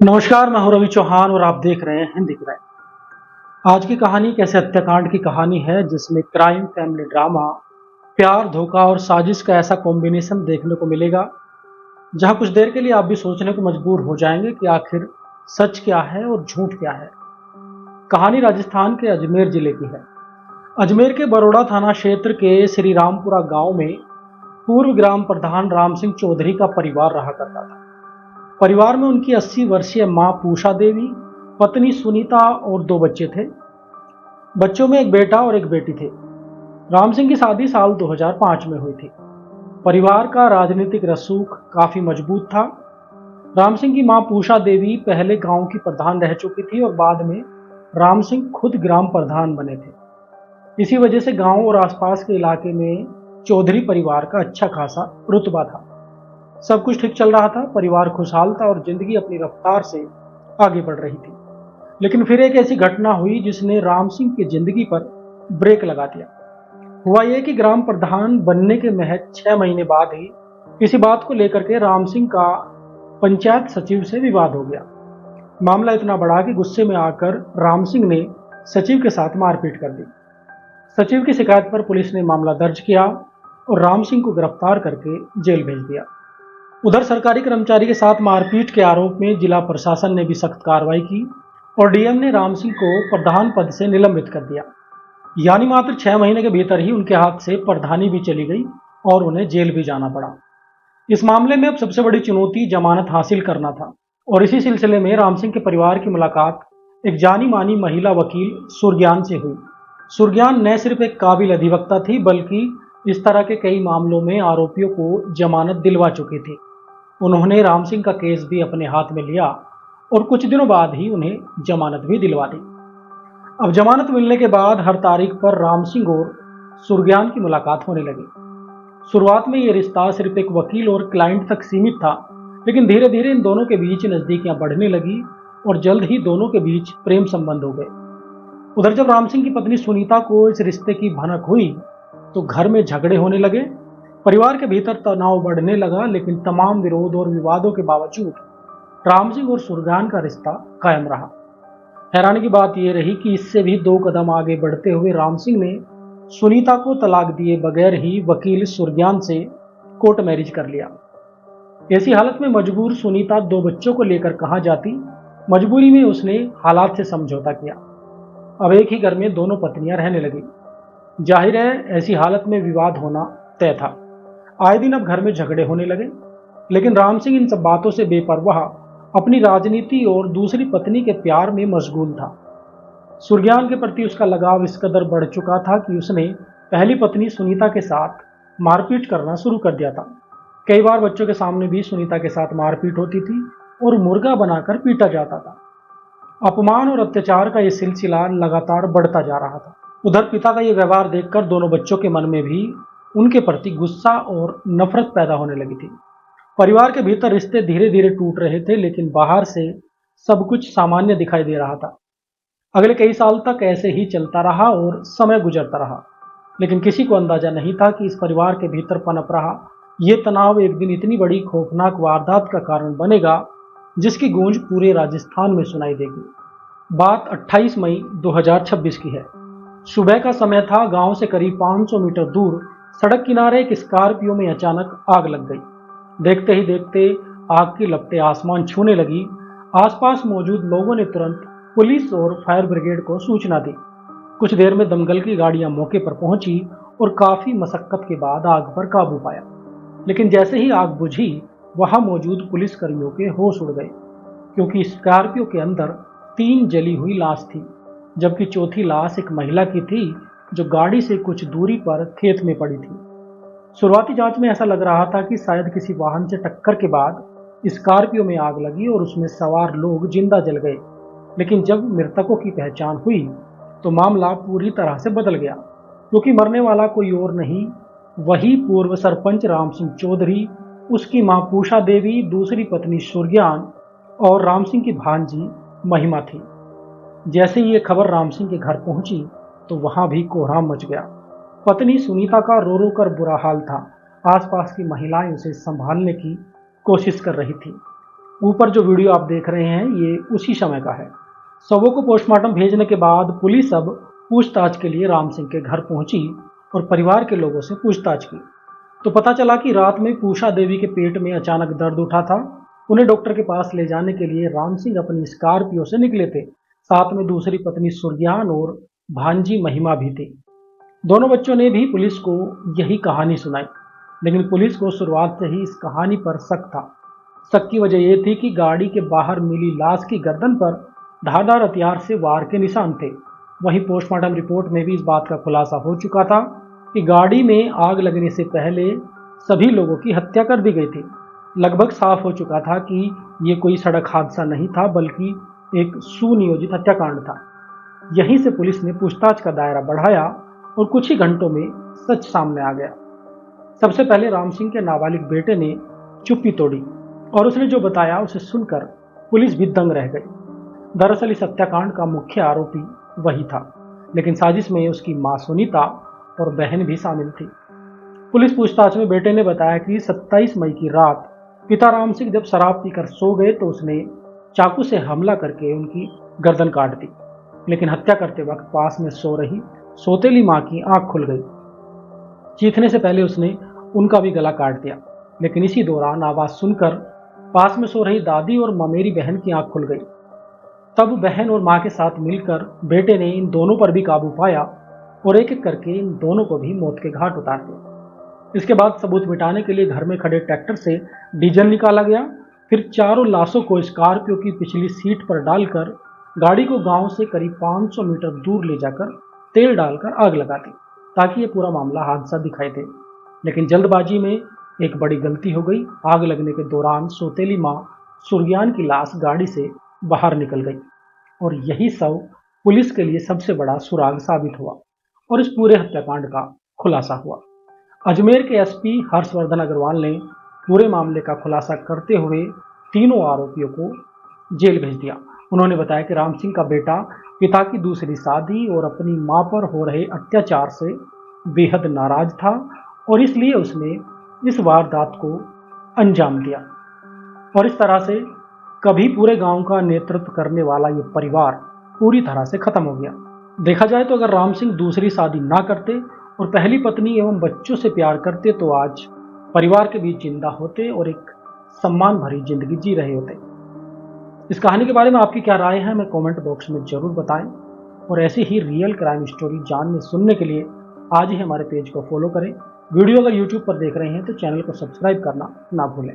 नमस्कार, मैं हूं रवि चौहान और आप देख रहे हैं हिंदी क्राइम। आज की कहानी एक ऐसे हत्याकांड की कहानी है जिसमें क्राइम, फैमिली ड्रामा, प्यार, धोखा और साजिश का ऐसा कॉम्बिनेशन देखने को मिलेगा जहां कुछ देर के लिए आप भी सोचने को मजबूर हो जाएंगे कि आखिर सच क्या है और झूठ क्या है। कहानी राजस्थान के अजमेर जिले की है। अजमेर के बरोड़ा थाना क्षेत्र के श्री रामपुरा गांव में पूर्व ग्राम प्रधान राम सिंह चौधरी का परिवार रहा करता था। परिवार में उनकी 80 वर्षीय मां पूषा देवी, पत्नी सुनीता और 2 बच्चे थे। बच्चों में एक बेटा और एक बेटी थे। राम सिंह की शादी साल 2005 में हुई थी। परिवार का राजनीतिक रसूख काफी मजबूत था। राम सिंह की मां पूषा देवी पहले गांव की प्रधान रह चुकी थी और बाद में राम सिंह खुद ग्राम प्रधान बने थे। इसी वजह से गांव और आसपास के इलाके में चौधरी परिवार का अच्छा खासा रुतबा था। सब कुछ ठीक चल रहा था, परिवार खुशहाल था और जिंदगी अपनी रफ्तार से आगे बढ़ रही थी। लेकिन फिर एक ऐसी घटना हुई जिसने राम सिंह की जिंदगी पर ब्रेक लगा दिया। हुआ यह कि ग्राम प्रधान बनने के महज 6 महीने बाद ही किसी बात को लेकर के राम सिंह का पंचायत सचिव से विवाद हो गया। मामला इतना बड़ा कि गुस्से में आकर राम सिंह ने सचिव के साथ मारपीट कर दी। सचिव की शिकायत पर पुलिस ने मामला दर्ज किया और राम सिंह को गिरफ्तार करके जेल भेज दिया। उधर सरकारी कर्मचारी के साथ मारपीट के आरोप में जिला प्रशासन ने भी सख्त कार्रवाई की और डीएम ने राम सिंह को प्रधान पद से निलंबित कर दिया। यानी मात्र 6 महीने के भीतर ही उनके हाथ से प्रधानी भी चली गई और उन्हें जेल भी जाना पड़ा। इस मामले में अब सबसे बड़ी चुनौती जमानत हासिल करना था और इसी सिलसिले में राम सिंह के परिवार की मुलाकात एक जानी मानी महिला वकील सुरज्ञान से हुई। सुरज्ञान न सिर्फ एक काबिल अधिवक्ता थी बल्कि इस तरह के कई मामलों में आरोपियों को जमानत दिलवा चुकी थी। उन्होंने राम सिंह का केस भी अपने हाथ में लिया और कुछ दिनों बाद ही उन्हें जमानत भी दिलवा दी। अब जमानत मिलने के बाद हर तारीख पर राम सिंह और सुरज्ञान की मुलाकात होने लगी। शुरुआत में यह रिश्ता सिर्फ एक वकील और क्लाइंट तक सीमित था, लेकिन धीरे धीरे इन दोनों के बीच नजदीकियां बढ़ने लगी और जल्द ही दोनों के बीच प्रेम संबंध हो गए। उधर जब राम सिंह की पत्नी सुनीता को इस रिश्ते की भनक हुई तो घर में झगड़े होने लगे। परिवार के भीतर तनाव बढ़ने लगा, लेकिन तमाम विरोध और विवादों के बावजूद राम सिंह और सुरज्ञान का रिश्ता कायम रहा। हैरानी की बात यह रही कि इससे भी 2 कदम आगे बढ़ते हुए राम सिंह ने सुनीता को तलाक दिए बगैर ही वकील सुरज्ञान से कोर्ट मैरिज कर लिया। ऐसी हालत में मजबूर सुनीता 2 बच्चों को लेकर कहां जाती। मजबूरी में उसने हालात से समझौता किया। अब एक ही घर में दोनों पत्नियां रहने लगी। जाहिर है ऐसी हालत में विवाद होना तय था। आए दिन अब घर में झगड़े होने लगे, लेकिन राम सिंह इन सब बातों से बेपरवाह अपनी राजनीति और दूसरी पत्नी के प्यार में मशगूल था। सुरज्ञान के प्रति उसका लगाव इस कदर बढ़ चुका था कि उसने पहली पत्नी सुनीता के साथ मारपीट करना शुरू कर दिया था। कई बार बच्चों के सामने भी सुनीता के साथ मारपीट होती थी और मुर्गा बनाकर पीटा जाता था। अपमान और अत्याचार का यह सिलसिला लगातार बढ़ता जा रहा था। उधर पिता का यह व्यवहार देखकर दोनों बच्चों के मन में भी उनके प्रति गुस्सा और नफरत पैदा होने लगी थी। परिवार के भीतर रिश्ते धीरे धीरे टूट रहे थे, लेकिन बाहर से सब कुछ सामान्य दिखाई दे रहा था। अगले कई साल तक ऐसे ही चलता रहा और समय गुजरता रहा, लेकिन किसी को अंदाजा नहीं था कि इस परिवार के भीतर पनप रहा ये तनाव एक दिन इतनी बड़ी खौफनाक वारदात का कारण बनेगा जिसकी गूंज पूरे राजस्थान में सुनाई देगी। बात 28 मई 2026 की है। सुबह का समय था। गांव से करीब 500 मीटर दूर सड़क किनारे एक स्कॉर्पियो में अचानक आग लग गई। देखते ही देखते आग की लपटें आसमान छूने लगी। आसपास मौजूद लोगों ने तुरंत पुलिस और फायर ब्रिगेड को सूचना दी। कुछ देर में दमकल की गाड़ियां मौके पर पहुंची और काफी मशक्कत के बाद आग पर काबू पाया। लेकिन जैसे ही आग बुझी, वहां मौजूद पुलिस कर्मियों के होश उड़ गए, क्योंकि स्कॉर्पियो के अंदर 3 जली हुई लाश थी, जबकि चौथी लाश एक महिला की थी जो गाड़ी से कुछ दूरी पर खेत में पड़ी थी। शुरुआती जांच में ऐसा लग रहा था कि शायद किसी वाहन से टक्कर के बाद स्कॉर्पियो में आग लगी और उसमें सवार लोग जिंदा जल गए। लेकिन जब मृतकों की पहचान हुई तो मामला पूरी तरह से बदल गया, क्योंकि मरने वाला कोई और नहीं, वही पूर्व सरपंच राम सिंह चौधरी, उसकी मां पूषा देवी, दूसरी पत्नी सुरज्ञान और राम सिंह की भांजी महिमा थी। जैसे ही ये खबर राम सिंह के घर पहुंची तो वहां भी कोहराम मच गया। पत्नी सुनीता का रो रो कर बुरा हाल था। आसपास की महिलाएं उसे संभालने की कोशिश कर रही थी। ऊपर जो वीडियो आप देख रहे हैं ये उसी समय का है। शवों को पोस्टमार्टम भेजने के बाद पुलिस अब पूछताछ के लिए राम सिंह के घर पहुंची और परिवार के लोगों से पूछताछ की। तो पता चला कि रात में पूषा देवी के पेट में अचानक दर्द उठा था। उन्हें डॉक्टर के पास ले जाने के लिए राम सिंह अपनी स्कॉर्पियो से निकले थे। साथ में दूसरी पत्नी सुरज्ञान और भांजी महिमा भी थी। दोनों बच्चों ने भी पुलिस को यही कहानी सुनाई, लेकिन पुलिस को शुरुआत से ही इस कहानी पर शक था। शक की वजह यह थी कि गाड़ी के बाहर मिली लाश की गर्दन पर धारदार हथियार से वार के निशान थे। वहीं पोस्टमार्टम रिपोर्ट में भी इस बात का खुलासा हो चुका था कि गाड़ी में आग लगने से पहले सभी लोगों की हत्या कर दी गई थी। लगभग साफ हो चुका था कि ये कोई सड़क हादसा नहीं था, बल्कि एक सुनियोजित हत्याकांड था। यहीं से पुलिस ने पूछताछ का दायरा बढ़ाया और कुछ ही घंटों में सच सामने आ गया। सबसे पहले राम सिंह के नाबालिग बेटे ने चुप्पी तोड़ी और उसने जो बताया उसे सुनकर पुलिस भी दंग रह गई। दरअसल इस हत्याकांड का मुख्य आरोपी वही था, लेकिन साजिश में उसकी मां सुनीता और बहन भी शामिल थी। पुलिस पूछताछ में बेटे ने बताया कि 27 मई की रात पिता राम सिंह जब शराब पीकर सो गए तो उसने चाकू से हमला करके उनकी गर्दन काट दी, लेकिन हत्या करते वक्त पास में सो रही सौतेली मां की आंख खुल गई। चीखने से पहले उसने उनका भी गला काट दिया, लेकिन इसी दौरान आवाज सुनकर पास में सो रही दादी और ममेरी बहन की आंख खुल गई। तब बहन और मां के साथ मिलकर बेटे ने इन दोनों पर भी काबू पाया और एक एक करके इन दोनों को भी मौत के घाट उतार दिया। इसके बाद सबूत मिटाने के लिए घर में खड़े ट्रैक्टर से डीजल निकाला गया। फिर चारों लाशों को स्कॉर्पियो की पिछली सीट पर डालकर गाड़ी को गांव से करीब 500 मीटर दूर ले जाकर तेल डालकर आग लगा दी, ताकि ये पूरा मामला हादसा दिखाई दे। लेकिन जल्दबाजी में एक बड़ी गलती हो गई। आग लगने के दौरान सौतेली मां सुरज्ञान की लाश गाड़ी से बाहर निकल गई और यही शव पुलिस के लिए सबसे बड़ा सुराग साबित हुआ और इस पूरे हत्याकांड का खुलासा हुआ। अजमेर के एसपी हर्षवर्धन अग्रवाल ने पूरे मामले का खुलासा करते हुए तीनों आरोपियों को जेल भेज दिया। उन्होंने बताया कि राम सिंह का बेटा पिता की दूसरी शादी और अपनी मां पर हो रहे अत्याचार से बेहद नाराज था और इसलिए उसने इस वारदात को अंजाम दिया। और इस तरह से कभी पूरे गांव का नेतृत्व करने वाला ये परिवार पूरी तरह से खत्म हो गया। देखा जाए तो अगर राम सिंह दूसरी शादी ना करते और पहली पत्नी एवं बच्चों से प्यार करते तो आज परिवार के बीच जिंदा होते और एक सम्मान भरी जिंदगी जी रहे होते। इस कहानी के बारे में आपकी क्या राय है, हमें कमेंट बॉक्स में जरूर बताएं और ऐसी ही रियल क्राइम स्टोरी जानने सुनने के लिए आज ही हमारे पेज को फॉलो करें। वीडियो अगर यूट्यूब पर देख रहे हैं तो चैनल को सब्सक्राइब करना ना भूलें।